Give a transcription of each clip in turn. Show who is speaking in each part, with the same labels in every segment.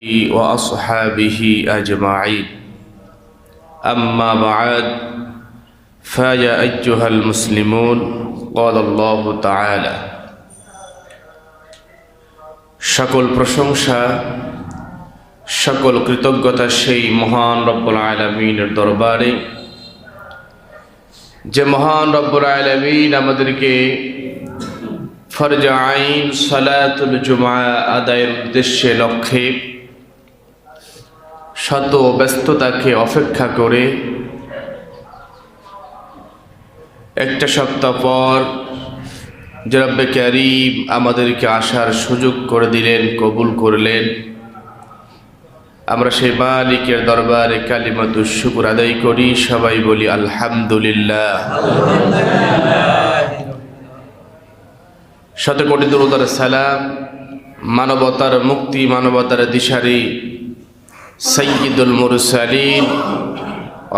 Speaker 1: وأصحابه أجمعين أما بعد فيا أيها المسلمون قال الله تعالى সকল প্রশংসা সকল কৃতজ্ঞতা সেই মহান রব্বুল আলামিনের দরবারে যে মহান রব্বুল আলামিন আমাদেরকে ফরজ আইন সালাতুল জুমআ আদায়ের উদ্দেশ্যে লক্ষ্যে শত ব্যস্ততাকে অপেক্ষা করে একটা সপ্তাহ পর যে রব্বে কারীম আমাদেরকে আসার সুযোগ করে দিলেন, কবুল করলেন। আমরা সেই মালিকের দরবারে কালিমাতুশ শুকর আদায় করি, সবাই বলি আলহামদুলিল্লাহ। শত কোটি দরুদ আর সালাম মানবতার মুক্তি, মানবতার দিশারি সাইয়্যিদুল মুরসালিন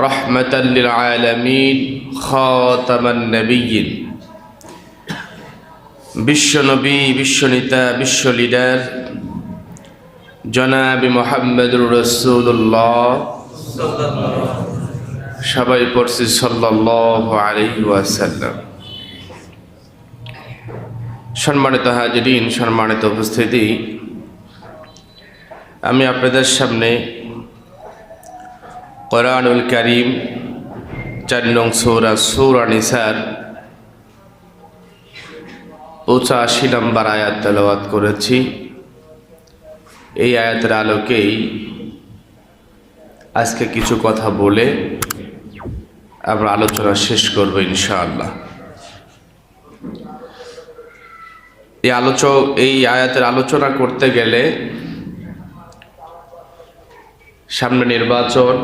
Speaker 1: রাহমাতাল লিল আলামিন খাতামান নবিয়্যিন বিশ্বনবী, বিশ্বনেতা, বিশ্ব লিডার জনাবে মুহাম্মদুর রাসূলুল্লাহ সবাই পড়ছি সাল্লাল্লাহু আলাইহি ওয়াসাল্লাম। সম্মানিত হাজিরিন, সম্মানিত উপস্থিতি, আমি আপনাদের সামনে কোরআনুল কারীম ৪ নং সূরা সূরা নিসার ৮৫ নম্বর আয়াত তেলাওয়াত করেছি। এই আয়াতের আলোকেই আজকে কিছু কথা বলে আমরা আলোচনা শেষ করব ইনশাআল্লাহ। এই আয়াতের আলোচনা করতে গেলে সামনে নির্বাচন,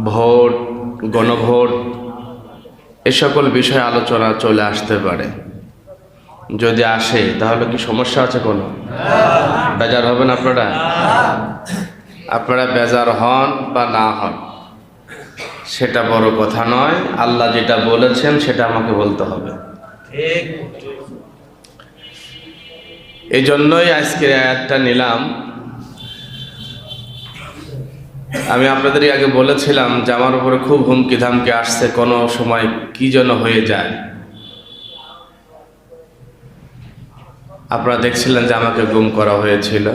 Speaker 1: ভোট, গণভোট, এ সকল বিষয়ে আলোচনা চলে আসতে পারে। যদি আসে তাহলে কি সমস্যা আছে? কোনো বেজার হবেন আপনারা? আপনারা বেজার হন বা না হন সেটা বড় কথা নয়। আল্লাহ যেটা বলেছেন সেটা আমাকে বলতে হবে। এই জন্যই আজকের আয়াতটা নিলাম। আমি আপনাদের আগে বলেছিলাম যে আমার উপরে খুব হুমকি ধামকি আসছে, কোনো সময় কি যেন হয়ে যায়। আপনারা দেখছিলেন যে আমাকে গুম করা হয়েছিল,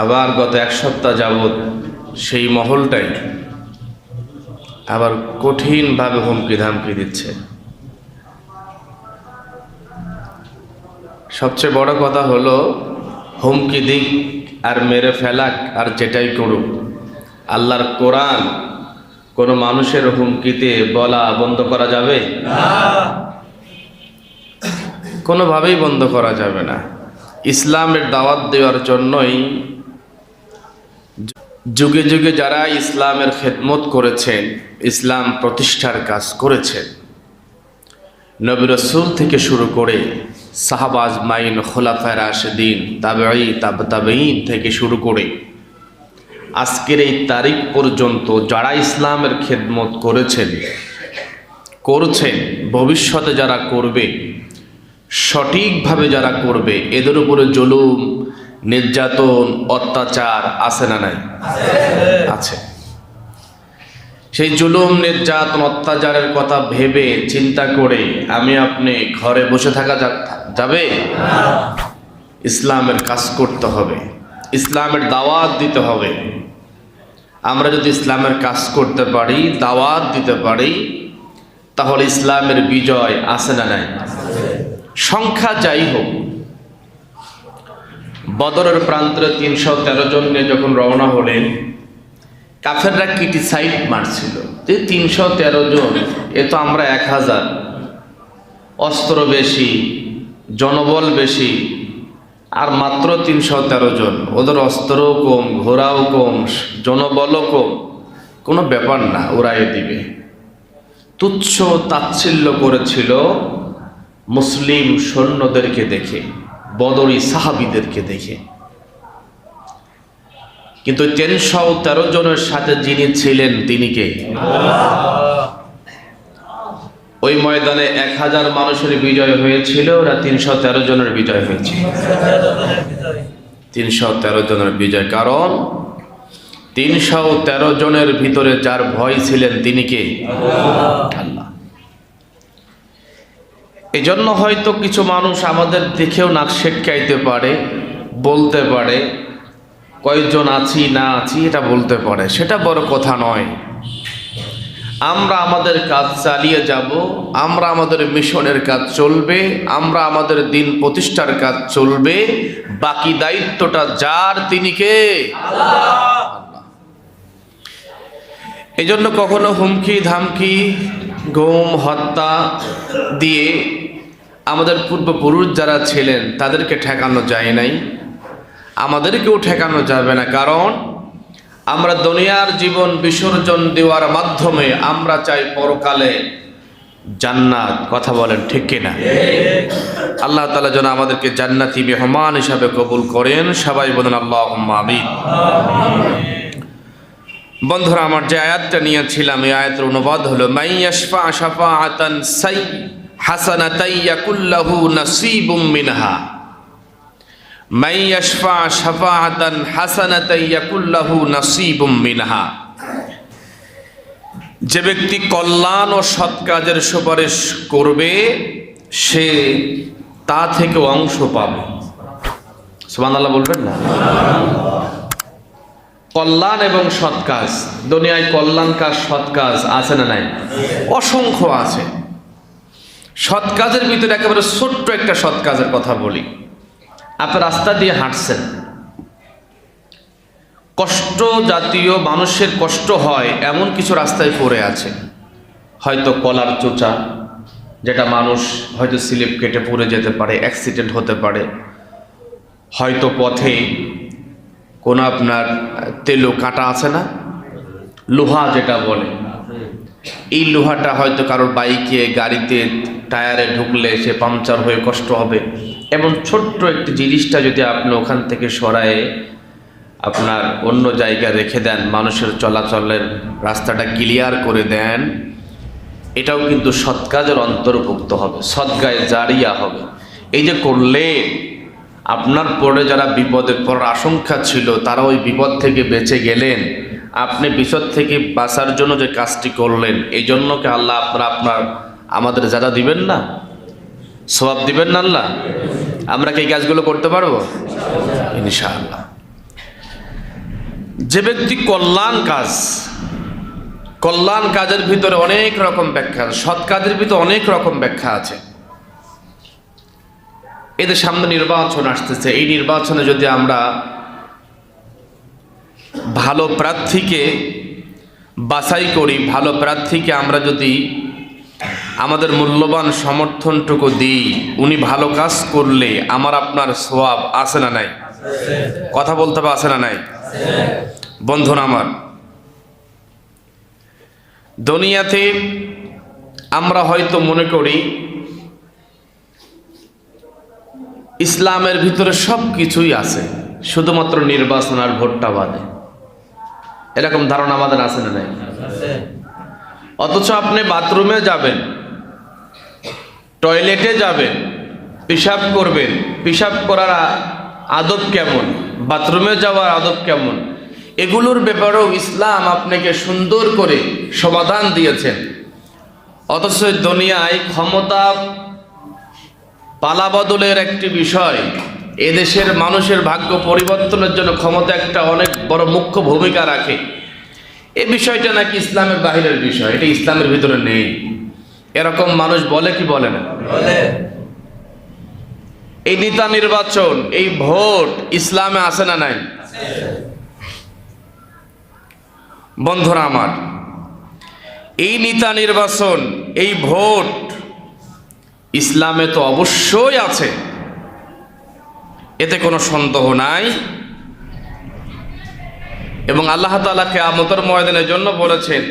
Speaker 1: আবার গত ১ সপ্তাহ যাবৎ সেই মহলটাই আবার কঠিনভাবে হুমকি ধামকি দিচ্ছে। সবচেয়ে বড় কথা হলো, হুমকি দিক আর মেরে ফেলাক আর যেটাই করুক, আল্লাহর কোরআন কোনো মানুষের হুমকিতে বলা বন্ধ করা যাবে না, কোনোভাবেই বন্ধ করা যাবে না। ইসলামের দাওয়াত দেওয়ার জন্যই যুগে যুগে যারা ইসলামের খেদমত করেছেন, ইসলাম প্রতিষ্ঠার কাজ করেছেন, নবী রাসূল থেকে শুরু করে সাহাবা আজমাইন, খোলাফায়ে রাশিদিন, তাবেঈন থেকে শুরু করে আজকের এই তারিখ পর্যন্ত যারা ইসলামের খেদমত করেছেন, ভবিষ্যতে যারা করবে, সঠিকভাবে যারা করবে, এদের উপরে জুলুম, নির্যাতন, অত্যাচার আছে না নাই? আছে। সেই জুলুম, নির্যাতন, অত্যাচারের কথা ভেবে চিন্তা করে আমি আপনি ঘরে বসে থাকা যাবে? ইসলামের কাজ করতে হবে, ইসলামের দাওয়াত দিতে হবে। আমরা যদি ইসলামের কাজ করতে পারি, দাওয়াত দিতে পারি, তাহলে ইসলামের বিজয় আছে না নাই? সংখ্যা যাই হোক, বদরের প্রান্তরে ৩১৩ জন নিয়ে যখন রওনা হলেন, কাফেররা ক্রিটিসাইড মারছিল যে ৩১৩ জন, এ তো আমরা ১০০০, অস্ত্র বেশি, জনবল বেশি, আর মাত্র ৩১৩ জন, ওদের অস্ত্রও কম, ঘোড়াও কম, জনবলও কম, কোনো ব্যাপার না, ওরাই দিবে। তুচ্ছ তাচ্ছিল্য করেছিল মুসলিম সৈন্যদেরকে দেখে, বদরি সাহাবীদেরকে দেখে। কিন্তু ৩১৩ জনের সাথে যিনি ছিলেন তিনি কে? ওই ময়দানে ১০০০ মানুষের বিজয় হয়েছিল, ওরা ৩১৩ জনের বিজয় হয়েছিল। 313 জনের বিজয়। কারণ 313 জনের ভিতরে যার ভয় ছিলেন তিনি কে? আল্লাহ। এজন্য হয়তো কিছু মানুষ আমাদের দেখেও নাক সেটকাইতে পারে, বলতে পারে কয়েকজন আছি না আছি এটা বলতে পারে, সেটা বড় কথা নয়। আমরা আমাদের কাজ চালিয়ে যাব, আমরা আমাদের মিশনের কাজ চলবে, আমরা আমাদের দিন প্রতিষ্ঠার কাজ চলবে। বাকি দায়িত্বটা যার, তিনি কে? আল্লাহ। এজন্য কখনো হুমকি ধামকি, গুম, হত্যা দিয়ে আমাদের পূর্বপুরুষ যারা ছিলেন তাদেরকে ঠেকানো যায় নাই, আমাদেরকেও ঠেকানো যাবে না। কারণ আমরা দুনিয়ার জীবন বিসর্জন দেওয়ার মাধ্যমে আমরা চাই পরকালে জান্নাত। কথা বলেন ঠিক কিনা? আল্লাহ তাআলা যেন আমাদেরকে জান্নাতি মেহমান হিসাবে কবুল করেন। সবাই বলেন আল্লাহুম্মা আমিন। বন্ধুরা, আমার যে আয়াতটা নিয়েছিলাম এই আয়াতের অনুবাদ হলো মাইয়াশফা শাফাআতান সাই হাসানাতাই ইয়াকুল্লাহু নাসিবুম মিনহা। মাইয়াশফা শাফাআতান হাসানাতাই ইয়াকুল্লাহু নাসিবুম মিনহা। যে ব্যক্তি কল্যাণ ও সৎ কাজের সুপারিশ করবে সে তা থেকে অংশ পাবে। সুবহানাল্লাহ বলবেন না? কল্যাণ এবং সৎ কাজ, দুনিয়ায় কল্যাণ কাজ, সৎ কাজ আছে না নাই? অসংখ্য আছে। সৎ কাজের ভিতরে একেবারে ছোট্ট একটা সৎ কাজের কথা বলি। আপনি রাস্তা দিয়ে হাঁটছেন, কষ্ট জাতীয় মানুষের কষ্ট হয় এমন কিছু রাস্তায় পড়ে আছে, হয়তো কলার চোচা, যেটা মানুষ হয়তো স্লিপ কেটে পড়ে যেতে পারে, অ্যাক্সিডেন্ট হতে পারে, হয়তো পথে কোনো আপনার তেলো কাটা আছে না, লোহা যেটা বলে, এই লোহাটা হয়তো কারোর বাইকে, গাড়িতে, টায়ারে ঢুকলে সে পাংচার হয়ে কষ্ট হবে। এবং ছোট্ট একটি জিনিসটা যদি আপনি ওখান থেকে সরায়ে আপনার অন্য জায়গায় রেখে দেন, মানুষের চলাচলের রাস্তাটা ক্লিয়ার করে দেন, এটাও কিন্তু সৎ কাজের অন্তর্ভুক্ত হবে, সদকায়ে জারিয়া হবে। এই যে করলে আপনার পরে যারা বিপদে পড়ার আশঙ্কা ছিল তারা ওই বিপদ থেকে বেঁচে গেলেন। আপনি বিপদ থেকে বাঁচার জন্য যে কাজটি করলেন, এই জন্য কি আল্লাহ আমাদের যারা দিবেন না, সওয়াব দিবেন না আল্লাহ? আমরা কি এই কাজগুলো করতে পারবো? ইনশাআল্লাহ। যে ব্যক্তি কল্যাণ কাজের ভিতরে অনেক রকম ব্যাখ্যা, সৎ কাজের ভিতরে অনেক রকম ব্যাখ্যা আছে। এদের সামনে নির্বাচন আসতেছে, এই নির্বাচনে যদি আমরা ভালো প্রার্থীকে বাছাই করি, ভালো প্রার্থীকে আমরা যদি আমাদের মূল্যবান সমর্থনটুকু দিই, উনি ভালো কাজ করলে আমার আপনার সওয়াব আছে না নাই? কথা বলতে হবে, আছে না নাই? বন্ধুরা আমার, দুনিয়াতে আমরা হয়তো মনে করি ইসলামের ভিতরে সব কিছুই আছে, শুধুমাত্র নির্বাচন আর ভোটটা বাদে। এরকম ধারণা আমাদের আছে না নাই? অথচ আপনি বাথরুমে যাবেন, টয়লেটে যাবেন, পেশাব করবেন, পেশাব করার আদব কেমন, বাথরুমে যাওয়ার আদব কেমন, এগুলোর ব্যাপারেও ইসলাম আপনাকে সুন্দর করে সমাধান দিয়েছেন। অথচ দুনিয়ায় ক্ষমতা পালাবদলের একটি বিষয়, এদেশের মানুষের ভাগ্য পরিবর্তনের জন্য ক্ষমতা একটা অনেক বড় মুখ্য ভূমিকা রাখে। এই বিষয়টা নাকি ইসলামের বাহিরের বিষয়, এটা ইসলামের ভিতরে নেই, এরকম মানুষ বলে কি বলে না? এই নেতা নির্বাচন, এই ভোট ইসলামে আছে না নাই? বন্ধুরা আমার, এই নেতা নির্বাচন, এই ভোট ইসলামে তো অবশ্যই আছে, এতে কোনো সন্দেহ নাই। এবং আল্লাহ তাআলা কিয়ামতের ময়দানের জন্য বলেছেন,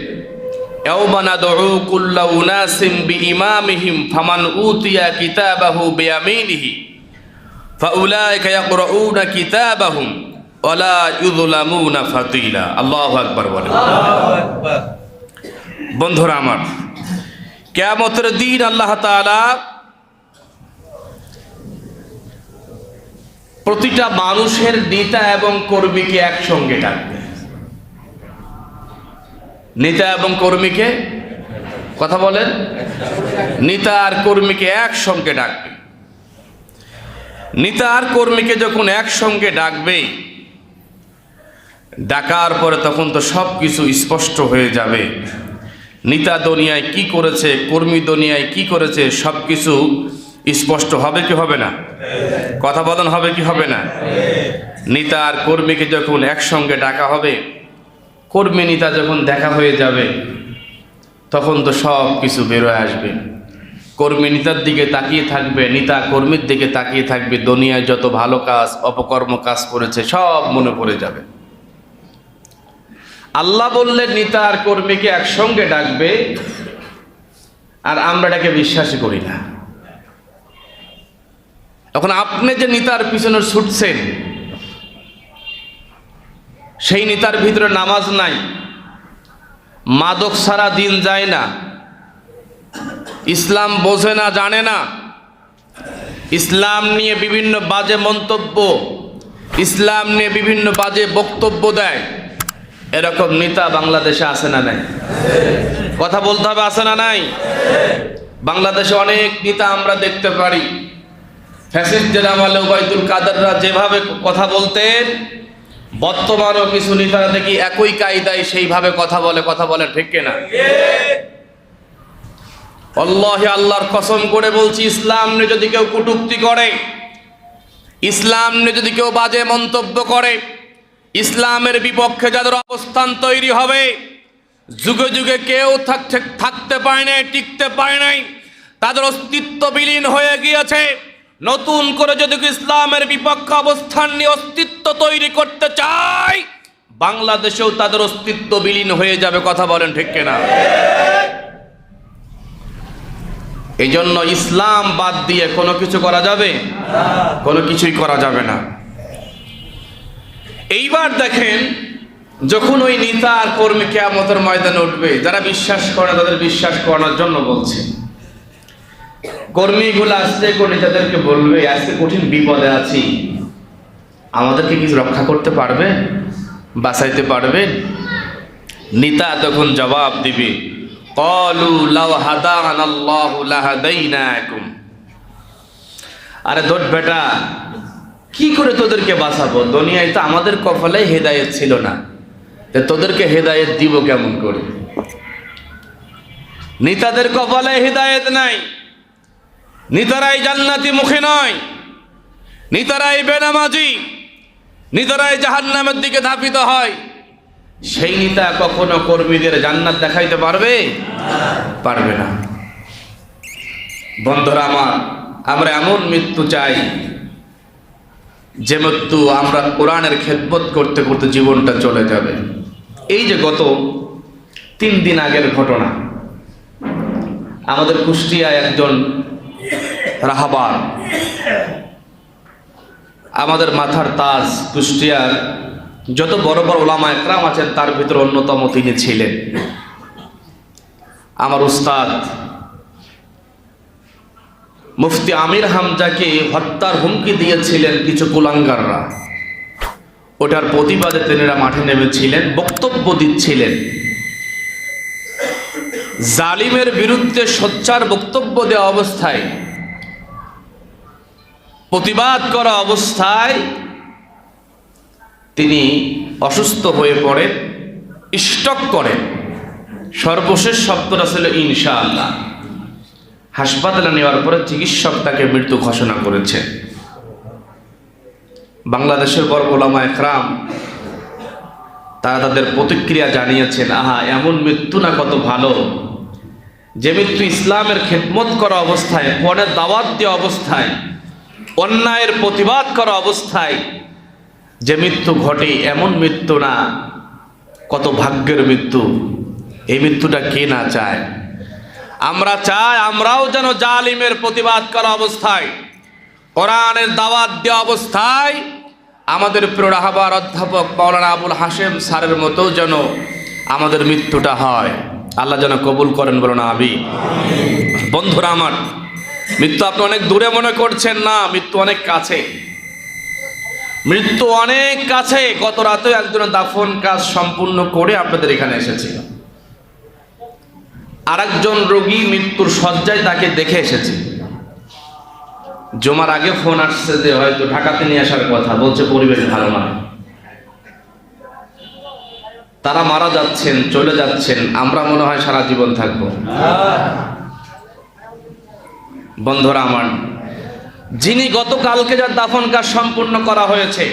Speaker 1: ইয়াওমা নাদউ কুল্লা উনাসিম বিইমামিহিম ফামান উতিয়া কিতাবাহু বিয়ামিনিহি ফাউলাইকা ইয়াকরাউনা কিতাবাহুম ওয়ালা ইউযলামুনা ফাতিলা। আল্লাহু আকবার বলেন। আল্লাহু আকবার। বন্ধুরা আমার, কিয়ামতের দিন আল্লাহ তাআলা প্রতিটা মানুষের নেতা এবং কর্মীকে একসঙ্গে ডাকবে। নেতা এবং কর্মীকে, কথা বলেন, নেতা আর কর্মীকে একসঙ্গে ডাকবে। নেতা আর কর্মীকে যখন একসঙ্গে ডাকবে, ডাকার পরে তখন তো সব কিছু স্পষ্ট হয়ে যাবে। নেতা দুনিয়ায় কি করেছে, কর্মী দুনিয়ায় কি করেছে, সব কিছু স্পষ্ট হবে কি হবে না? কথা বলেন, হবে কি হবে না? নেতা আর কর্মীকে যখন একসঙ্গে ডাকা হবে, কর্মী নেতা যখন দেখা হয়ে যাবে, তখন তো সব কিছু বেরোয় আসবে। কর্মী নেতার দিকে তাকিয়ে থাকবে, নেতা কর্মীর দিকে তাকিয়ে থাকবে, দুনিয়ায় যত ভালো কাজ অপকর্ম কাজ করেছে সব মনে পড়ে যাবে। আল্লাহ বললেন নেতা আর কর্মীকে একসঙ্গে ডাকবে, আর আমরা এটাকে বিশ্বাসই করি না। এখন আপনি যে নেতার পিছনে ছুটছেন, সেই নেতার ভিতরে নামাজ নাই, মাদক ছাড়া দিন যায় না, ইসলাম বোঝে না, জানে না, ইসলাম নিয়ে বিভিন্ন বাজে মন্তব্য, ইসলাম নিয়ে বিভিন্ন বাজে বক্তব্য দেয়, এরকম নেতা বাংলাদেশে আছে না নাই? কথা বলতে হবে, আছে না নাই? বাংলাদেশে অনেক নেতা আমরা দেখতে পারি, ফ্যাসিস্টদের আমলে ওবায়দুল কাদেররা যেভাবে কথা বলতেন, বর্তমানেও কিছু নেতারা দেখি একই কায়দায় সেইভাবে কথা বলে। কথা বলে ঠিক কিনা? আল্লাহ, আল্লাহর কসম করে বলছি, ইসলাম নিয়ে যদি কেউ কটূক্তি করে, ইসলাম নিয়ে যদি কেউ বাজে মন্তব্য করে, ইসলামের বিপক্ষে যাদের অবস্থান তৈরি হবে, যুগে যুগে কেউ থাকতে পারে নাই, টিকতে পারে নাই, তাদের অস্তিত্ব বিলীন হয়ে গিয়েছে। নতুন করে যদি ইসলামের বিপক্ষে অবস্থান নিয়ে অস্তিত্ব তৈরি করতে চায়, বাংলাদেশেও তাদের অস্তিত্ব বিলীন হয়ে যাবে। কথা বলেন ঠিক কিনা? এই জন্য ইসলাম বাদ দিয়ে কোনো কিছু করা যাবে? কোনো কিছুই করা যাবে না। এইবার দেখেন, যখন ওই নেতা আর কর্মী কিয়ামতের ময়দানে উঠবে, যারা বিশ্বাস করে তাদের বিশ্বাস করানোর জন্য বলছে, কর্মীগুলো আসতে করে নেতাদেরকে বলবে, আজকে কঠিন বিপদে আছি, আমাদেরকে কিছু রক্ষা করতে পারবে, বাঁচাইতে পারবে? নেতা তখন জবাব দিবে, ক্বালু লাউ হাদানাল্লাহু লাহাদাইনাকুম। আরে দোট বেটা, কি করে তোদেরকে বাঁচাবো? দুনিয়ায় তো আমাদের কপালে হেদায়েত ছিল না, তোদেরকে হেদায়েত দিব কেমন করে? নেতাদের কপালে হেদায়েত নাই, নেতারাই জান্নাতি মুখী নয়, নেতারাই বেনামাজি, নেতারাই জাহান্নামের দিকে ধাপিত হয়। সেই নেতা কখনো কর্মীদের জান্নাত দেখাইতে পারবে? পারবে না। বন্ধুরা আমার, আমরা এমন মৃত্যু চাই যে মৃত্যু আমরা কোরআনের খেদমত করতে করতে জীবনটা চলে যাবে। এই যে গত 3 দিন আগের ঘটনা, আমাদের কুষ্টিয়ায় একজন রাহাবার, আমাদের মাথার তাজ, কুষ্টিয়ার যত বড় বড় ওলামা একরাম আছেন তার ভিতরে অন্যতম তিনি ছিলেন। আমার উস্তাদ মুফতি আমির হামজাকে হত্যার হুমকি দিয়েছিলেন কিছু কুলাঙ্গাররা, ওটার প্রতিবাদে তিনিরা মাঠে নেমেছিলেন, বক্তব্য দিচ্ছিলেন। জালিমের বিরুদ্ধে সোচ্চার বক্তব্য দেওয়া অবস্থায়, প্রতিবাদ করা অবস্থায় তিনি অসুস্থ হয়ে পড়েন, স্ট্রোক করেন। সর্বশেষ শব্দটা ছিল ইনশাআল্লাহ। হাসপাতালে নেওয়ার পরে চিকিৎসক তাকে মৃত্যু ঘোষণা করেছে। বাংলাদেশের বড় ওলামা একরাম তারা তাদের প্রতিক্রিয়া জানিয়েছেন, আহা, এমন মৃত্যু না কত ভালো, যে মৃত্যু ইসলামের খেদমত করা অবস্থায়, কোরআনের দাওয়াত দেওয়া অবস্থায়, অন্যায়ের প্রতিবাদ করা অবস্থায় যে মৃত্যু ঘটে, এমন মৃত্যু না, কত ভাগ্যের মৃত্যু। এই মৃত্যুটা কে না চায়? আমরা চাই আমরাও যেন জালিমের প্রতিবাদ করা অবস্থায়, কোরআনের দাওয়াত দেওয়া অবস্থায় আমাদের প্রিয় রাহবার অধ্যাপক মাওলানা আবুল হাশেম স্যারের মতো যেন আমাদের মৃত্যুটা হয়। আল্লাহ যেন কবুল করেন, বলো না আমিন। বন্ধুরা আমার, মৃত্যু আপনি অনেক দূরে মনে করছেন, না, মৃত্যু অনেক কাছে। মৃত্যু অনেক কাছে। গত রাতেও একজনের দাফন কাজ সম্পূর্ণ করে আপনাদের এখানে এসেছিল। আরেকজন রোগী মৃত্যুর শয্যায়, তাকে দেখে এসেছি। জমার আগে ফোন আসছে যে হয়তো ঢাকাতে নিয়ে আসার কথা, বলছে পরিবেশ ভালো নয়। তারা মারা যাচ্ছেন, চলে যাচ্ছেন, আমরা মনে হয় সারা জীবন থাকবো। বন্ধুরা আমার, যিনি গতকালকে যার দাফন কাজ সম্পূর্ণ করা হয়েছে,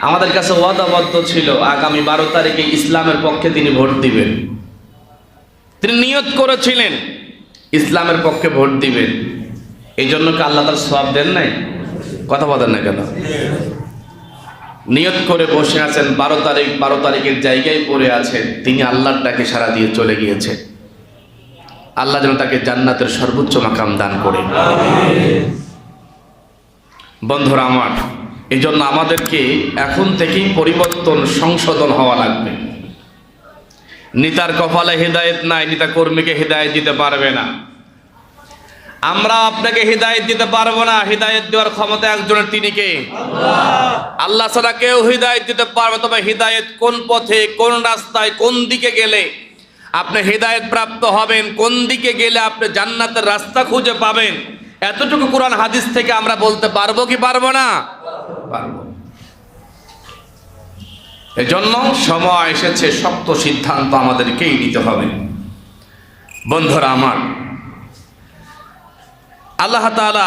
Speaker 1: আমাদের কাছে ওয়াদাবদ্ধ ছিল আগামী 12 তারিখে ইসলামের পক্ষে তিনি ভোট দিবেন। তিনি নিয়ত করেছিলেন ইসলামের পক্ষে ভোট দিবেন। এই জন্য কি আল্লাহ তার সওয়াব দেন নাই? কথা বলেন না কেন? নিয়ত করে বসে আছেন, 12 তারিখের জায়গায় পড়ে আছেন, তিনি আল্লাহর ডাকে সাড়া দিয়ে চলে গিয়েছে। আল্লাহ যেন তাকে জান্নাতের সর্বোচ্চ মাকাম দান করে। বন্ধুরা আমার, এই জন্য আমাদেরকে এখন থেকেই পরিবর্তন, সংশোধন হওয়া লাগবে। নেতার কপালে হিদায়েত নাই, নেতা কর্মীকে হিদায়েত দিতে পারবে না। আমরা আপনাকে হিদায়েত দিতে পারবো না। হিদায়েত দেওয়ার ক্ষমতা একজনের, তিনি কে? আল্লাহ ছাড়া কেউ হিদায়েত দিতে পারবে। তবে হিদায়েত কোন পথে, কোন রাস্তায়, কোন দিকে গেলে আপনি হিদায়েত প্রাপ্ত হবেন, কোন দিকে গেলে আপনি জান্নাতের রাস্তা খুঁজে পাবেন, এতটুকু কোরআন হাদিস থেকে আমরা বলতে পারবো কি পারবো না? পারবো। এজন্য সময় এসেছে, শক্ত সিদ্ধান্ত আমাদেরকেই নিতে হবে। বন্ধুরা আমার, আল্লাহ তাআলা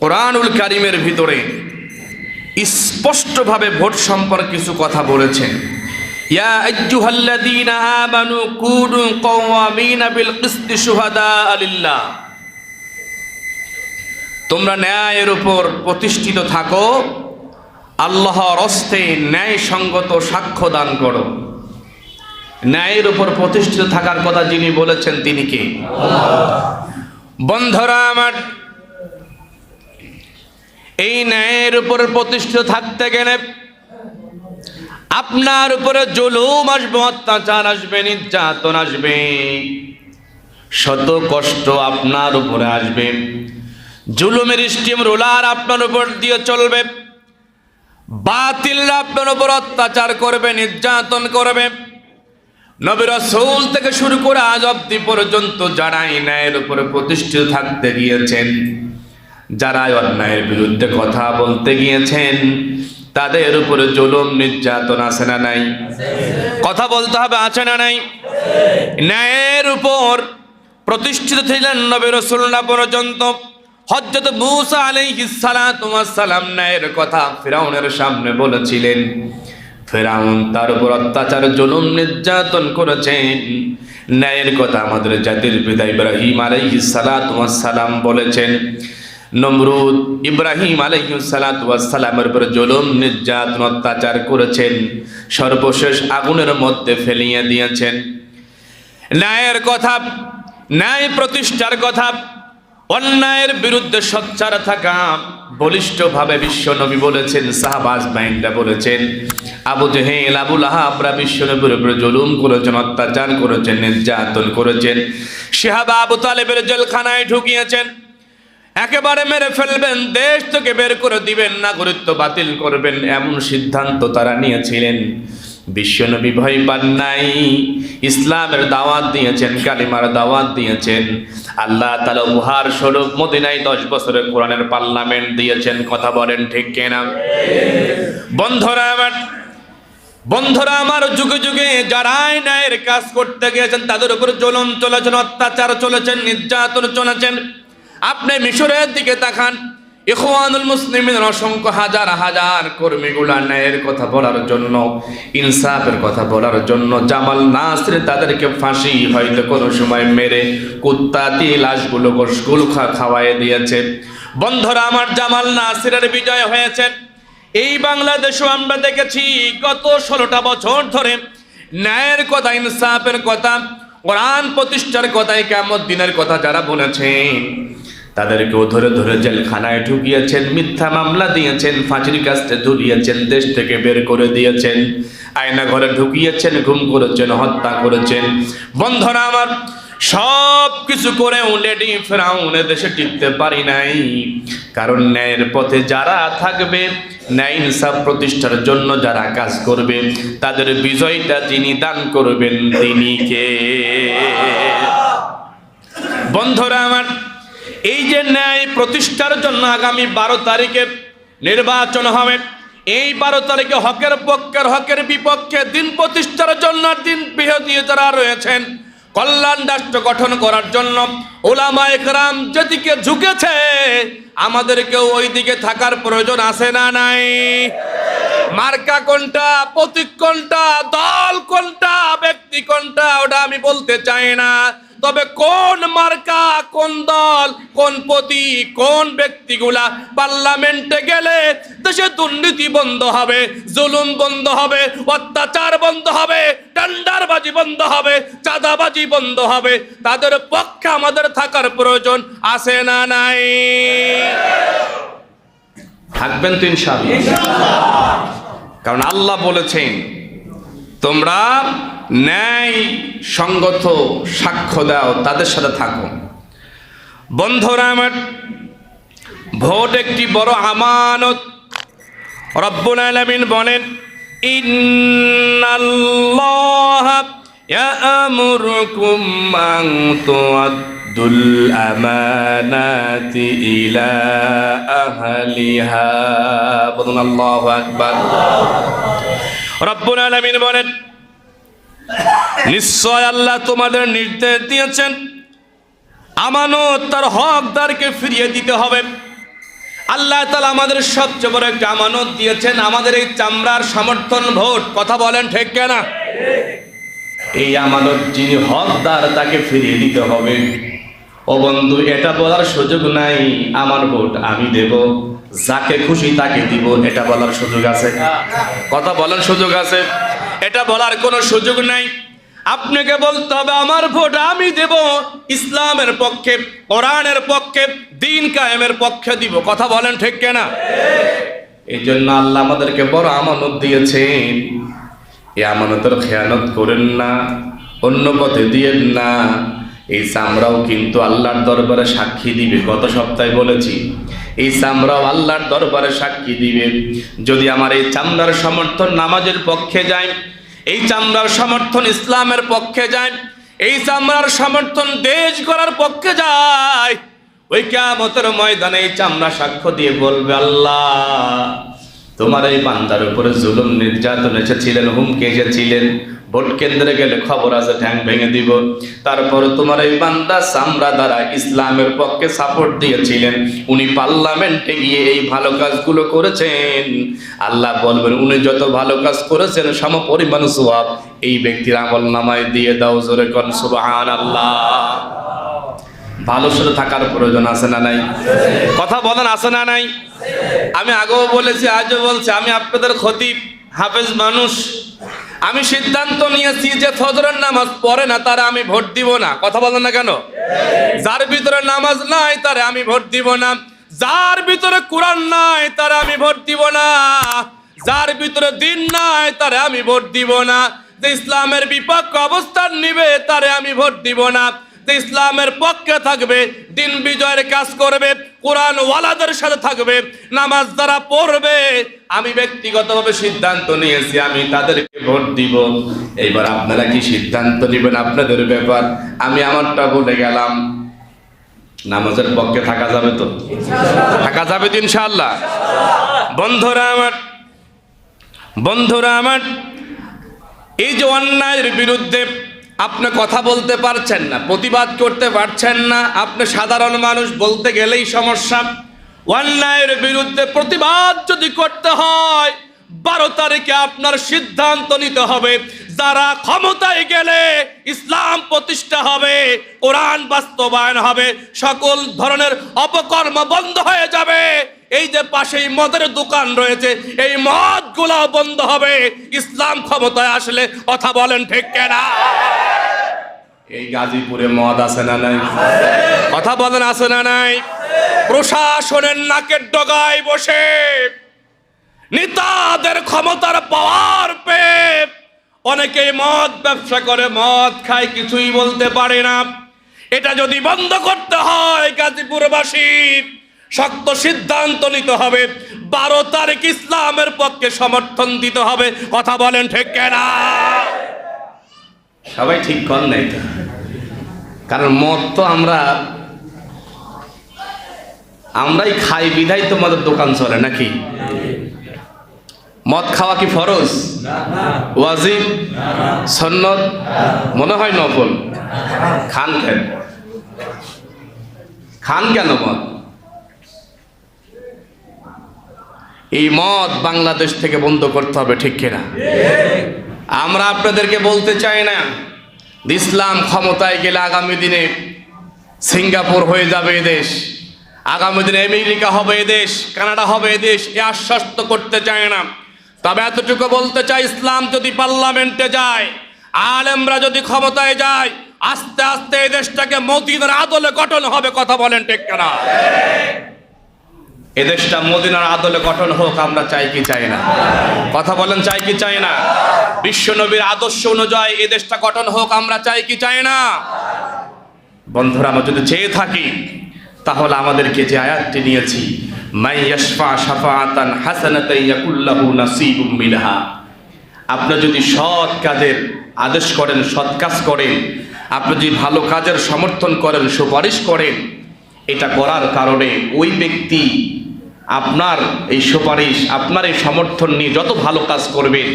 Speaker 1: কোরআনুল কারীমের ভিতরে স্পষ্টভাবে ভোট সম্পর্কে কিছু কথা বলেছেন। ইয়া আইয়ুহাল্লাযীনা আমানু কুনু কওয়ামিনা বিল কিসতি শুহাদা লিল্লাহ, তোমরা ন্যায়ের উপর প্রতিষ্ঠিত থাকো, আল্লাহর হস্তে ন্যায়সঙ্গত সাক্ষ্য দান করো। ন্যায়ের উপর প্রতিষ্ঠিত থাকার কথা যিনি বলেছেন তিনি কে? বন্ধুরা আমার, এই ন্যায়ের উপর প্রতিষ্ঠিত থাকতে গেলে আপনার উপরে জুলুম আসবে, অত্যাচার আসবে, নির্যাতন আসবে, শত কষ্ট আপনার উপরে আসবে, জুলুমের স্টিম রোলার আপনার উপর দিয়ে চলবে, বাতিলরা আপনার উপর অত্যাচার করবে, নির্যাতন করবে। নবী রাসূল থেকে শুরু করে আজ অবধি পর্যন্ত যারা ন্যায়ের উপরে প্রতিষ্ঠিত থাকতে গিয়েছেন, যারা অন্যায়ের বিরুদ্ধে কথা বলতে গিয়েছেন, তাদের উপরে জুলুম নির্যাতন আছে না নাই? কথা বলতে হবে, আছে না নাই? ন্যায়ের উপর প্রতিষ্ঠিত ছিলেন নবী রাসূলরা পর্যন্ত। হযরত মূসা আলাইহিস সালাতু ওয়াস সালাম ন্যায়ের কথা ফিরাউনের সামনে বলেছিলেন। ফিরাউন তার উপর অত্যাচার, জুলুম, নির্যাতন করেছেন। ন্যায়ের কথা আমাদের জাতির পিতা ইব্রাহিম আলাইহিস সালাতু ওয়াস সালাম বলেছেন। নমরুদ ইব্রাহিম আলাইহিস সালাতু ওয়াস সালামের উপর জুলুম, নির্যাতন, অত্যাচার করেছেন, সর্বশেষ আগুনের মধ্যে ফেলিয়ে দিয়েছেন। ন্যায়ের কথা, ন্যায় প্রতিষ্ঠার কথা, অন্যায়ের বিরুদ্ধে সোচ্চার থাকা বলিষ্ঠভাবে বিশ্ব নবী বলেছেন, সাহাবা আজমাইনরা বলেছেন। আবু জেহেল, আবু লাহাবরা বিশ্ব নবীর উপর জুলুম করেছেন, অত্যাচার করেছেন, নির্যাতন করেছেন। সাহাবা আবু তালেবের জেলখানায় ঢুকিয়েছেন, একেবারে মেরে ফেলবেন, দেশ থেকে বের করে দিবেন, নাগরিকত্ব বাতিল করবেন, এমন সিদ্ধান্ত তারা নিয়েছিলেন। বিশ্বনবী ভয় পান নাই, ইসলামের দাওয়াত দিয়েছেন, কালিমার দাওয়াত দিয়েছেন। আল্লাহ তাআলা উপহার স্বরূপ মদিনায় 10 বছরের কোরআনের পার্লামেন্ট দিয়েছেন। কথা বলেন ঠিক কিনা? বন্ধুরা আমার, যুগে যুগে যারা ন্যায়ের কাজ করতে গিয়েছেন, তাদের উপর জুলুম চলেছেন, অত্যাচার চলেছেন, নির্যাতন চলেছেন। আপনি মিশরের দিকে তাকান, ইখওয়ানুল মুসলিমিন অসংখ্য হাজার হাজার কর্মীগুলা ন্যায়ের কথা বলার জন্য, ইনসাফের কথা বলার জন্য, জামাল নাসির তাদেরকে ফাঁসি হয়তো কোনো সময় মেরে কুত্তা দিয়ে লাশগুলো গোশগুলো খাওয়াই দিয়েছে। বন্ধুরা আমার, জামাল নাসিরের বিজয় হয়েছে। এই বাংলাদেশেও আমরা দেখেছি গত 16টা বছর ধরে ন্যায়ের কথা, ইনসাফের কথা, কোরআন প্রতিষ্ঠার কথা, কিয়ামত দিনের কথা যারা বলেছেন, তাদেরকেও ধরে ধরে জেলখানায় ঢুকিয়েছেন, মিথ্যা মামলা দিয়েছেন, ফাঁসির কাস্তে ঝুলিয়েছেন, দেশ থেকে বের করে দিয়েছেন, আয়না ঘরে ঢুকিয়েছেন, গুম করেছেন, হত্যা করেছেন। বন্ধুরা আমার, সব কিছু করে লেডি ফেরাউনের দেশে টিকতে পারি নাই, কারণ ন্যায়ের পথে যারা থাকবে, ন্যায় ইনসাফ প্রতিষ্ঠার জন্য যারা কাজ করবে, তাদের বিজয়টা যিনি দান করবেন তিনি কে? বন্ধুরা আমার, এই যে ন্যায় প্রতিষ্ঠার জন্য আগামী 12 তারিখে নির্বাচন হবে, এই 12 তারিখে হকের পক্ষের হকের বিপক্ষে দিন প্রতিষ্ঠার জন্য, দিন বিরোধী যারা রয়েছেন, কল্যাণ রাষ্ট্র গঠন করার জন্য উলামায়ে কেরাম যেদিকে ঝুঁকেছে, আমাদেরকেও ওই দিকে থাকার প্রয়োজন আছে না নাই? মার্কা কোনটা, প্রতীক কোনটা, দল কোনটা, ব্যক্তি কোনটা, ওটা আমি বলতে চাই না, তবে কোন মার্কা, কোন দল, কোন প্রতীক, কোন ব্যক্তিগুলা পার্লামেন্টে গেলে দেশে দুর্নীতি বন্ধ হবে, জুলুম বন্ধ হবে, অত্যাচার বন্ধ হবে, টেন্ডারবাজি বন্ধ হবে, চাঁদাবাজি বন্ধ হবে, তাদের পক্ষে আমাদের থাকার প্রয়োজন আছে না নাই? থাকবেন তো ইনশাআল্লাহ। কারণ আল্লাহ বলেছেন, তোমরা ন্যায় সঙ্গত সাক্ষ্য দাও, তাদের সাথে থাকো। বন্ধুরা আমার, ভোট একটি বড় আমানত। রব্বুল আলামিন বলেন, ইন্নাল্লাহা ইয়া'মুরুকুম আন তু'আদ্দুল আমানাতি ইলা আহলিহা। বলুন আল্লাহু আকবার। রব্বুল আলামিন বলেন, নিশ্চয় আল্লাহ তোমাদের নির্দেশ দিয়েছেন আমানত তার হকদারকে ফিরিয়ে দিতে হবে। আল্লাহ তাআলা আমাদের সবচেয়ে বড় একটা আমানত দিয়েছেন, আমাদের এই চামড়ার সমর্থন ভোট। কথা বলেন ঠিক কিনা? এই আমানত যিনি হকদার তাকে ফিরিয়ে দিতে হবে। ও বন্ধু, এটা বলার সুযোগ নাই আমার ভোট আমি দেব, যাকে খুশি তাকে দিব, এটা বলার সুযোগ আছে? কথা বলার সুযোগ আছে? এটা বলার কোনো সুযোগ নাই। আপনাকে বলতে হবে আমার ভোট আমি দেব ইসলামের পক্ষে, কোরআনের পক্ষে, দ্বীন কায়েমের পক্ষে দিব। কথা বলেন ঠিক কিনা? এই জন্য আল্লাহ আমাদেরকে বড় আমানত দিয়েছেন। এই আমানতের খেয়ানত করেন না, অন্য পথে দিয়েন না। এই চামড়াও কিন্তু আল্লাহর দরবারে সাক্ষী দিবে। গত সপ্তাহে বলেছি, এই চামড়াও আল্লাহর দরবারে সাক্ষী দিবে। যদি আমার এই চামড়ার সমর্থন নামাজের পক্ষে যায়, এই চামড়ার সমর্থন ইসলামের পক্ষে যায়, এই চামড়ার সমর্থন দেশ গড়ার পক্ষে যায়, ওই কিয়ামতের ময়দানে এই চামড়া সাক্ষ্য দিয়ে বলবে, আল্লাহ তোমার এই বান্দার উপরে জুলুম নির্যাতন এসেছিলেন, হুমকি এসেছিলেন, ভোট কেন্দ্রে গেলে খবর আছে ঠ্যাং ভেঙে দিব, তারপরে তোমার এই বান্দা চামড়া দ্বারা ইসলামের পক্ষে সাপোর্ট দিয়েছিলেন, উনি পার্লামেন্টে গিয়ে এই ভালো কাজগুলো করেছেন। আল্লাহ বলবেন, উনি যত ভালো কাজ করেছেন সম পরিমাণ সওয়াব এই ব্যক্তির আমলনামায় দিয়ে দাও। জোরে কোন সুবহানাল্লাহ। ভালো সাথে থাকার প্রয়োজন আছে না নাই? কথা বলেন, আছে না নাই? আমি আগেও বলেছি, আজও বলছি, আমি আপনাদের খতিব, হাফেজ মানুষ। আমি সিদ্ধান্ত নিয়েছি যে ফজরের নামাজ পড়ে না তারা আমি ভোট দিব না। কথা বলেন না কেন? যার ভিতরে নামাজ নাই তারে আমি ভোট দিব না, যার ভিতরে কোরআন নাই তারে আমি ভোট দিব না, যার ভিতরে দ্বীন নাই তারে আমি ভোট দিব না, যে ইসলামের বিপক্ষে অবস্থান নিবে তারে আমি ভোট দিব না, যে ইসলামের পক্ষে থাকবে, দিন বিজয়ের কাজ করবে, কোরআন ওয়ালাদের সাথে থাকবে, নামাজ যারা পড়বে, আমি ব্যক্তিগতভাবে সিদ্ধান্ত নিয়েছি আমি তাদেরকে ভোট দিব। এইবার আপনারা কি সিদ্ধান্ত নেবেন আপনাদের ব্যাপার। আমি আমারটা বলে গেলাম। নামাজের পক্ষে থাকা যাবে তো? থাকা যাবে তো ইনশাআল্লাহ। বন্ধুরা আমার, এই যে অন্যায়ের বিরুদ্ধে আপনি কথা বলতে পারছেন না, প্রতিবাদ করতে পারছেন না, আপনি সাধারণ মানুষ, বলতে গেলেই সমস্যা। অন্যায়ের বিরুদ্ধে প্রতিবাদ যদি করতে হয়, 12 তারিখে আপনার সিদ্ধান্ত নিতে হবে, যারা ক্ষমতায় গেলে ইসলাম প্রতিষ্ঠা হবে, কোরআন বাস্তবায়ন হবে, সকল ধরনের অপকর্ম বন্ধ হয়ে যাবে। এই যে পাশেই মদের দোকান রয়েছে, এই মদগুলো বন্ধ হবে ইসলাম ক্ষমতায় আসলে। কথা বলেন ঠিক কিনা? এই গাজীপুরে মদ আছে না নাই? কথা বলেন, আছে না নাই? প্রশাসনের নাকের ডগায় বসে নেতাদের ক্ষমতার পাওয়ার পেয়ে অনেকে মদ ব্যবসা করে, মদ খায়, কিছুই বলতে পারে না।
Speaker 2: এটা যদি বন্ধ করতে হয় গাজীপুরবাসী শক্ত সিদ্ধান্ত নিতে হবে, 12 তারিখ ইসলামের পক্ষে সমর্থন দিতে হবে। কথা বলেন ঠিক কিনা?
Speaker 1: সবাই ঠিক কর নাই তো, কারণ মদ তো আমরাই খাই বিধাই তো মদের দোকান চলে নাকি? মদ খাওয়া কি ফরজ, ওয়াজিব, সুন্নত? মনে হয় নফল। খান কেন? খান কেন মদ? এই মদ বাংলাদেশ থেকে বন্ধ করতে হবে, ঠিক কিনা? আমরা আপনাদেরকে বলতে চাই না ইসলাম ক্ষমতায় গেলে আগামী দিনে সিঙ্গাপুর হয়ে যাবে এদেশ, আগামী দিনে আমেরিকা হবে এদেশ, কানাডা হবে এদেশ, এ আশ্বস্ত করতে চায় না। তবে এতটুকু বলতে চাই, ইসলাম যদি পার্লামেন্টে যায়, আলেমরা যদি ক্ষমতায় যায়, আস্তে আস্তে এই দেশটাকে মদিনার আদলে গঠন হবে। কথা বলেন ঠিক কিনা? এদেশটা মদিনার আদলে গঠন হোক, আমরা চাই কি চাই না? কথা বলেন, চাই কি চাই না? বিশ্ব নবীর আদর্শ অনুযায়ী এদেশটা গঠন হোক, আমরা চাই কি চাই না? বন্ধুরা, আমরা যদি চেয়ে থাকি তাহলে আমাদেরকে যে আয়াতটি নিয়েছি, মাই ইয়াশফা শাফাআতান হাসানাতান ইয়াকুল লাহু নাসিবুম মিনহা, আপনি যদি সৎ কাজের আদেশ করেন, সৎ কাজ করেন, আপনি যদি ভালো কাজের সমর্থন করেন, সুপারিশ করেন, এটা করার কারণে ওই ব্যক্তি আপনার এই সুপারিশ, আপনার এই সমর্থন নিয়ে যত ভালো কাজ করবেন,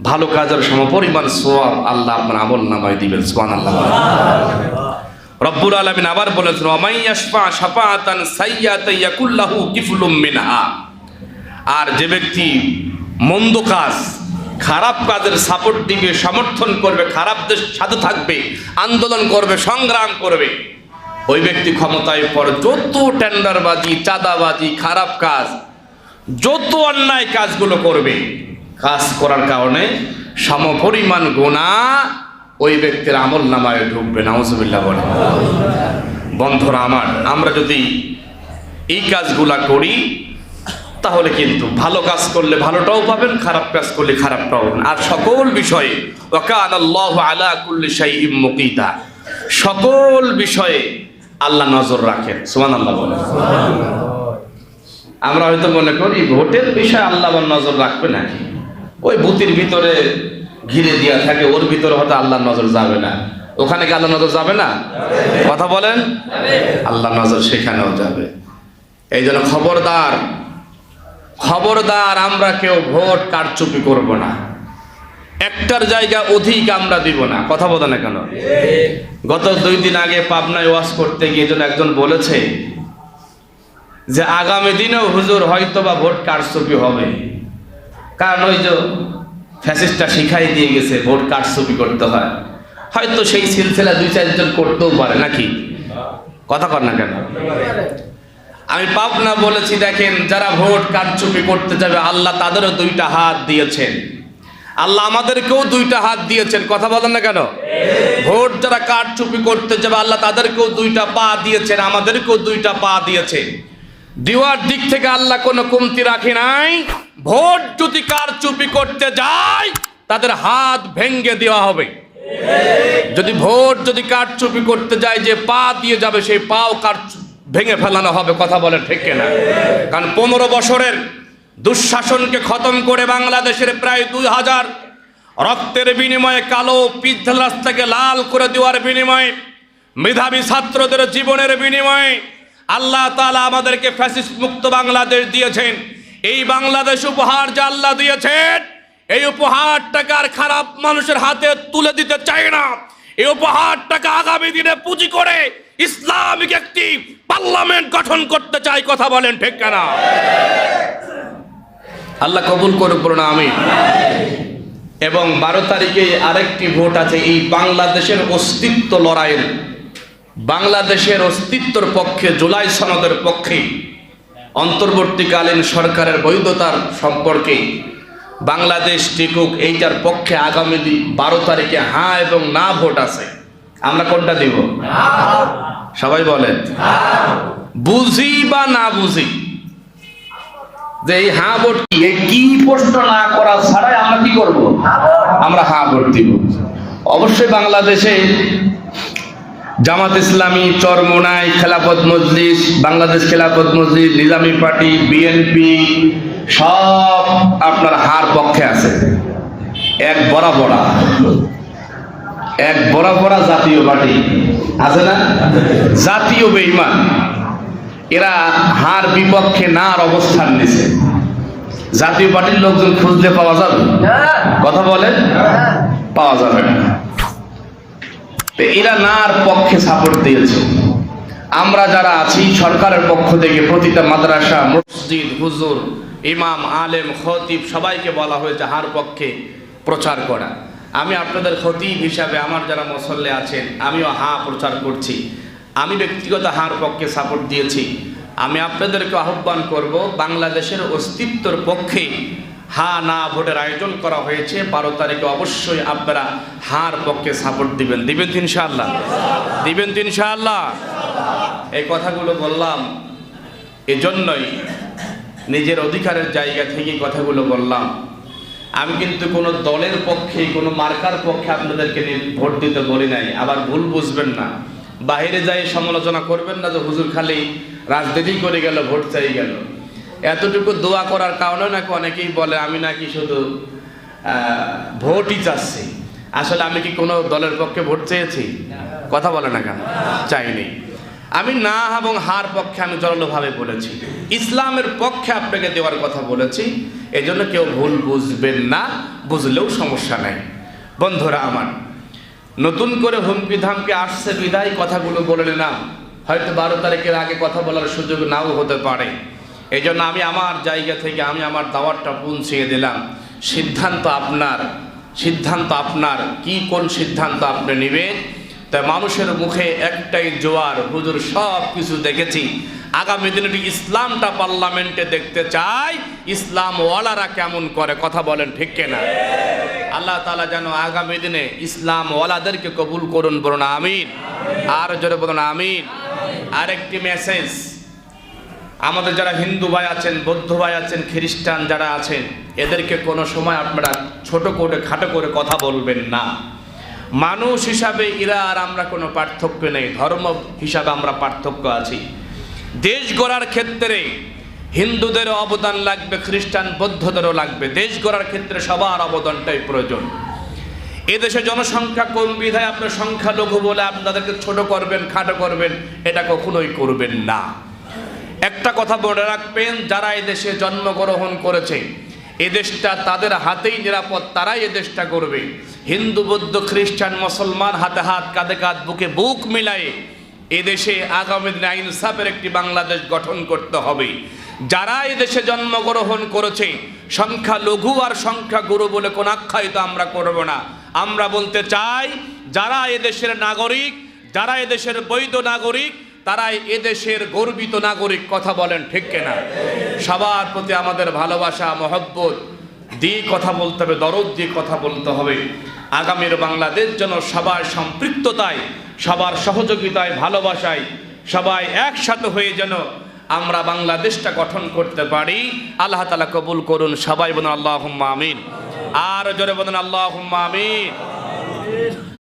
Speaker 1: ভালো কাজের সমপরিমাণ সওয়াব আল্লাহ আপনার আমলনামায় দিবেন। সুবহানাল্লাহ। রব্বুল আলামিন আবার বলেছেন, ওয়া ইয়াশফা শাফাআতান সাইয়্যাতান ইয়াকুল লাহু কিফলুম মিনহা, আর যে ব্যক্তি মন্দ কাজ, খারাপ কাজের সাপোর্ট দিবে, সমর্থন করবে, খারাপদের সাথে থাকবে, আন্দোলন করবে, সংগ্রাম করবে, ওই ব্যক্তি ক্ষমতায় পর যত টেন্ডারবাজি, চাঁদাবাজি, খারাপ কাজ, যত অন্যায় কাজগুলো করবে, কাজ করার কারণে সমপরিমাণ গুনাহ ওই ব্যক্তির আমল নামায় ঢুকবে। নাউজুবিল্লাহ বলে। বন্ধুরা আমার, আমরা যদি এই কাজগুলা করি তাহলে কিন্তু ভালো কাজ করলে ভালোটাও পাবেন, খারাপ কাজ করলে খারাপটাও পাবেন। আর সকল বিষয়ে ওয়া কানাল্লাহু আলা কুল্লি শাইইন মুকিতা, সকল বিষয়ে আল্লাহ নজর রাখেন। সুবহানাল্লাহ বলেন। আমরা হয়তো মনে করি ভোটের বিষয়ে আল্লাহ নজর রাখবে নাকি, ওই বুথের ভিতরে ঘিরে দেওয়া থাকে, ওর ভিতরে হয়তো আল্লাহ নজর যাবে না, ওখানে কি আল্লাহ নজর যাবে না? কথা বলেন, আল্লাহ নজর সেখানেও যাবে। এই জন্য খবরদার, খবরদার, আমরা কেউ ভোট কারচুপি করব না, একটার জায়গা অধিক আমরা দিব না। কথা বলে না কেন? গত 2 দিন আগে পাবনায় ওয়াজ করতে গিয়ে একজন বলেছে যে আগামী দিনেও হুজুর হয়তো বা ভোট কারচুপি হবে, কারণ ওই যে ফ্যাসিস্টটা শিখাই দিয়ে গেছে ভোট কারচুপি করতে হয়, হয়তো সেই সিলসিলা 2-4 জন করতেও পারে নাকি? কথা কর না কেন? আমি পাবনা বলেছি, দেখেন যারা ভোট কারচুপি করতে যাবে আল্লাহ তাদেরও 2টা হাত দিয়েছেন, আল্লাহ আমাদেরকেও 2টা হাত দিয়েছেন। কথা বলেন না কেন? ভোট যারা কারচুপি করতে যাবে আল্লাহ তাদেরকেও 2টা পা দিয়েছেন, আমাদেরকেও 2টা পা দিয়েছে। দেওয়ার দিক থেকে আল্লাহ কোনো কমতি রাখে নাই। ভোট যদি কারচুপি করতে যায় তাদের হাত ভেঙে দেওয়া হবে। যদি ভোট যদি কারচুপি করতে যায়, যে পা দিয়ে যাবে সেই পাও ভেঙে ফেলানো হবে। কথা বলে ঠিক না? কারণ 15 বছরের দুঃশাসনকে খতম করে বাংলাদেশের প্রায় 2000 রক্তের বিনিময়ে, কালো পিচ্ছিল রাস্তাকে লাল করে দেওয়ার বিনিময়ে, মেধাবী ছাত্রদের জীবনের বিনিময়ে আল্লাহ তাআলা আমাদেরকে ফ্যাসিস্ট মুক্ত বাংলাদেশ দিয়েছেন। এই বাংলাদেশ উপহার যা আল্লাহ দিয়েছেন, এই উপহারটাকে আর খারাপ মানুষের হাতে তুলে দিতে চাই না। এই উপহারটাকে আগামী দিনে পুঁজি করে ইসলামিক একটি পার্লামেন্ট গঠন করতে চাই। কথা বলেন ঠিক কিনা? আল্লাহ কবুল করুক, বলুন আমিন। এবং 12 তারিখে আরেকটি ভোট আছে, এই বাংলাদেশের অস্তিত্ব লড়াইয়ের, বাংলাদেশের অস্তিত্বের পক্ষে, জুলাই সনদের পক্ষে, অন্তর্বর্তীকালীন সরকারের বৈধতার সম্পর্কে বাংলাদেশ টিকুক, এইটার পক্ষে আগামী 12 তারিখে হ্যাঁ এবং না ভোট আছে। আমরা কোনটা দিব? সবাই বলেন, বুঝি বা না বুঝি যে এই হ্যাঁ ভোট কি, এই কি প্রশ্ন না করা ছাড়াই আমরা কি করব? আমরা হ্যাঁ ভোট দিব। অবশ্যই বাংলাদেশে জামাত ইসলামী, চরমোনাই, খেলাফত মজলিস, বাংলাদেশ খেলাফত মজলিস, নিজামী পার্টি, বিএনপি সব আপনার হার পক্ষে আছে। এক বড়া জাতীয় পার্টি আছে না, জাতীয় বেঈমান, এরা হার বিপক্ষে নার অবস্থান নিছে। জাতীয় পার্টির লোকজন খুঁজলে পাওয়া যাবে? কথা বলেন, পাওয়া যাবে না। এরা নার পক্ষে সাপোর্ট দিয়েছে। আমরা যারা আছি সরকারের পক্ষ থেকে প্রতিটা মাদ্রাসা, মসজিদ, হুজুর, ইমাম, আলেম, খতিব সবাইকে বলা হয়েছে হার পক্ষে প্রচার করা। আমি আপনাদের খতিব হিসাবে আমার যারা মুসল্লি আছেন আমিও প্রচার করছি। আমি ব্যক্তিগত হার পক্ষে সাপোর্ট দিয়েছি। আমি আপনাদেরকে আহ্বান করব, বাংলাদেশের অস্তিত্বর পক্ষে না ভোটের আয়োজন করা হয়েছে 12 তারিখে, অবশ্যই আপনারা হার পক্ষে সাপোর্ট দিবেন। দিবেন তো ইনশাআল্লাহ? দিবেন তো ইনশাআল্লাহ? এই কথাগুলো বললাম এজন্যই, নিজের অধিকারের জায়গা থেকে কথাগুলো বললাম। আমি কিন্তু কোনো দলের পক্ষে, কোনো মার্কার পক্ষে আপনাদেরকে ভোট দিতে বলি নাই। আবার ভুল বুঝবেন না, বাইরে যাই সমালোচনা করবেন না যে হুজুর খালি রাজনীতি করে গেল, ভোট চাই গেল। এতটুকু দোয়া করার কারণে নাকি অনেকেই বলে আমি নাকি শুধু ভোটই চাচ্ছি। আসলে আমি কি কোনো দলের পক্ষে ভোট চেয়েছি? কথা বলে না কেন? চাইনি। আমি না এবং হার পক্ষে আমি জোরালোভাবে বলেছি, ইসলামের পক্ষে আপনাকে দেওয়ার কথা বলেছি। এজন্য কেউ ভুল বুঝবেন না, বুঝলেও সমস্যা নেই। বন্ধুরা আমার, নতুন করে হুমকি ধামকি আসছে বিদায় কথাগুলো বলে নিলাম। হয়তো 12 তারিখের আগে কথা বলার সুযোগ নাও হতে পারে। এই জন্য আমি আমার জায়গা থেকে আমি আমার দাওয়াতটা পৌঁছিয়ে দিলাম। সিদ্ধান্ত আপনার, কি কোন সিদ্ধান্ত আপনি নেবেন। তাই মানুষের মুখে একটাই জোয়ার, হুজুর সব কিছু দেখেছি, আগামী দিনে ইসলামটা পার্লামেন্টে দেখতে চাই, ইসলাম ওয়ালারা কেমন করে। কথা বলেন ঠিক কিনা? আল্লাহ তাআলা যেন আগামী দিনে ইসলাম ওয়ালাদেরকে কবুল করুন, বলুন আমিন। আর জোরে বলুন আমিন। আরেকটি মেসেজ, আমাদের যারা হিন্দু ভাই আছেন, বৌদ্ধ ভাই আছেন, খ্রিস্টান যারা আছেন, এদেরকে কোনো সময় আপনারা ছোট করে খাটো করে কথা বলবেন না। মানুষ হিসাবে এরা আর আমরা কোনো পার্থক্য নেই, ধর্ম হিসাবে আমরা পার্থক্য আছি। দেশ গড়ার ক্ষেত্রে হিন্দুদেরও অবদান লাগবে, খ্রিস্টান বৌদ্ধদেরও লাগবে। দেশ গড়ার ক্ষেত্রে সবার অবদানটাই প্রয়োজন। এদেশে জনসংখ্যা কম বিধায় আপনার সংখ্যালঘু বলে আপনাদেরকে ছোট করবেন, খাটো করবেন, এটা কখনোই করবেন না। একটা কথা মনে রাখবেন, যারা এদেশে জন্মগ্রহণ করেছে, এদেশটা তাদের হাতেই নিরাপদ, তারাই এদেশটা করবে। হিন্দু, বৌদ্ধ, খ্রিস্টান, মুসলমান হাতে হাত, কাঁধে কাঁধ, বুকে বুক মিলায়ে এদেশে আগামী দিনে ইনসাফের একটি বাংলাদেশ গঠন করতে হবে। যারা এদেশে জন্মগ্রহণ করেছে, সংখ্যালঘু আর সংখ্যাগুরু বলে কোন আখ্যায়িত আমরা করব না। আমরা বলতে চাই, যারা এদেশের নাগরিক, যারা এদেশের বৈধ নাগরিক, তারাই এদেশের গর্বিত নাগরিক। কথা বলেন ঠিক কিনা? সবার প্রতি আমাদের ভালোবাসা, মহব্বত দিয়ে কথা বলতে হবে, দরদ দিয়ে কথা বলতে হবে। আগামীর বাংলাদেশ যেন সবার সম্পৃক্ততায়, সবার সহযোগিতায়, ভালোবাসায়, সবাই একসাথে হয়ে যেন আমরা বাংলাদেশটা গঠন করতে পারি। আল্লাহ তাআলা কবুল করুন। সবাই বলুন আল্লাহুম্মা আমিন। আর জোরে বলুন আল্লাহুম্মা আমিন।